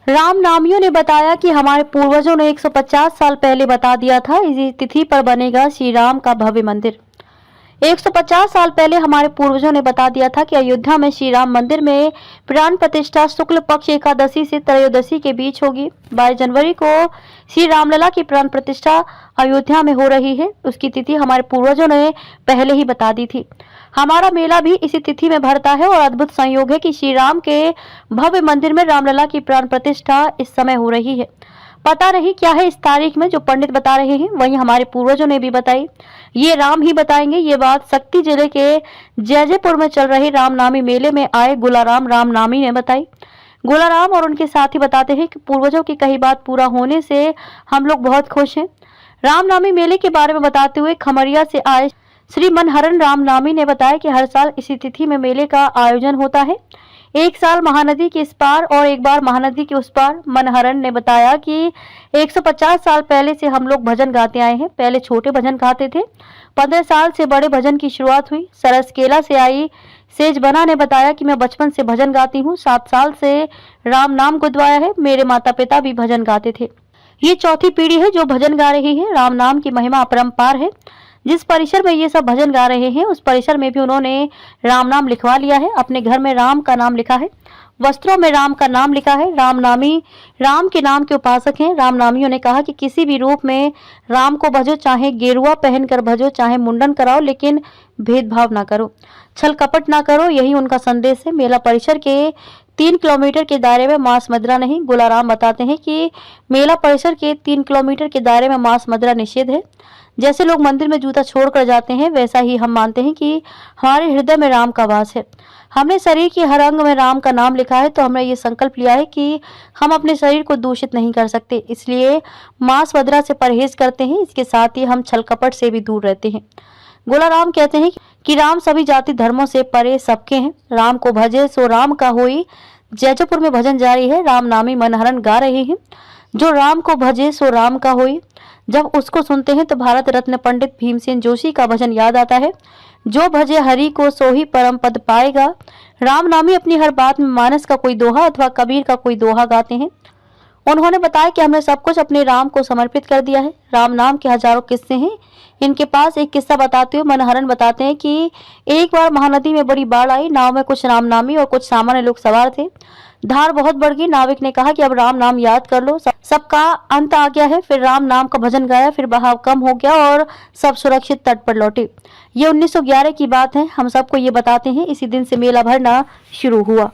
राम नामियों ने बताया कि हमारे पूर्वजों ने 150 साल पहले बता दिया था, इसी तिथि पर बनेगा श्री राम का भव्य मंदिर। 150 साल पहले हमारे पूर्वजों ने बता दिया था कि अयोध्या में श्री राम मंदिर में प्राण प्रतिष्ठा शुक्ल पक्ष एकादशी से त्रयोदशी के बीच होगी। 22 जनवरी को श्री रामलला की प्राण प्रतिष्ठा अयोध्या में हो रही है। उसकी तिथि हमारे पूर्वजों ने पहले ही बता दी थी। हमारा मेला भी इसी तिथि में भरता है और अद्भुत संयोग है कि श्री राम के भव्य मंदिर में रामलला की प्राण प्रतिष्ठा इस समय हो रही है। पता नहीं क्या है इस तारीख में जो पंडित बता रहे हैं, वहीं हमारे पूर्वजों ने भी बताई। ये राम ही बताएंगे। ये बात शक्ति जिले के जैजेपुर में चल रहे रामनामी मेले में आए गुलाराम रामनामी ने बताई। गुलाराम और उनके साथी बताते हैं कि पूर्वजों की कही बात पूरा होने से हम लोग बहुत खुश हैं। रामनामी मेले के बारे में बताते हुए खमरिया से आए श्री मनहरन रामनामी ने बताया कि हर साल इसी तिथि में मेले का आयोजन होता है। एक साल महानदी के इस पार और एक बार महानदी के उस पार। मनहरन ने बताया कि 150 साल पहले से हम लोग भजन गाते आए हैं। पहले छोटे भजन गाते थे। 15 साल से बड़े भजन की शुरुआत हुई। सरसकेला से आई सेजबना ने बताया कि मैं बचपन से भजन गाती हूँ। 7 साल से राम नाम गुदवाया है। मेरे माता पिता भी भजन गाते थे। ये चौथी पीढ़ी है जो भजन गा रही है। राम नाम की महिमा अपरंपार है। जिस परिसर में ये सब भजन गा रहे हैं उस परिसर में भी उन्होंने राम नाम लिखवा लिया है। अपने घर में राम का नाम लिखा है, वस्त्रों में राम का नाम लिखा है। रामनामी राम के नाम के उपासक हैं। रामनामियों ने कहा कि किसी भी रूप में राम को भजो, चाहे गेरुआ पहनकर भजो, चाहे मुंडन कराओ, लेकिन भेदभाव ना करो, छल कपट ना करो, यही उनका संदेश है। मेला परिसर के 3 किलोमीटर के दायरे में मांस मदिरा नहीं। गुलाराम बताते हैं कि मेला परिसर के 3 किलोमीटर के दायरे में मांस मदिरा निषेध है। जैसे लोग मंदिर में जूता छोड़कर जाते हैं, वैसा ही हम मानते हैं कि हमारे हृदय में राम का वास है। हमने शरीर के हर अंग में राम का नाम लिखा है, तो हमने ये संकल्प लिया है कि हम अपने शरीर को दूषित नहीं कर सकते, इसलिए मांस मदिरा से परहेज करते हैं। इसके साथ ही हम छल कपट से भी दूर रहते हैं। गुलाराम कहते हैं कि राम सभी जाति धर्मों से परे सबके हैं। राम को भजे सो राम का होई। जैजपुर में भजन जारी है। राम नामी मनहरन गा रहे हैं। जो राम को भजे सो राम का होई। जब उसको सुनते हैं तो भारत रत्न पंडित भीमसेन जोशी का भजन याद आता है। जो भजे हरि को सो ही परम पद पाएगा। राम नामी अपनी हर बात में मानस का कोई दोहा अथवा कबीर का कोई दोहा गाते हैं। उन्होंने बताया कि हमने सब कुछ अपने राम को समर्पित कर दिया है। राम नाम के हजारों किस्से हैं। इनके पास एक किस्सा बताते हुए मनहरन बताते हैं कि एक बार महानदी में बड़ी बाढ़ आई। नाव में कुछ रामनामी और कुछ सामान्य लोग सवार थे। धार बहुत बढ़ गई। नाविक ने कहा कि अब राम नाम याद कर लो, सबका अंत आ गया है। फिर राम नाम का भजन गाया। फिर बहाव कम हो गया और सब सुरक्षित तट पर लौटे। ये 1911 की बात है। हम सबको ये बताते हैं। इसी दिन से मेला भरना शुरू हुआ।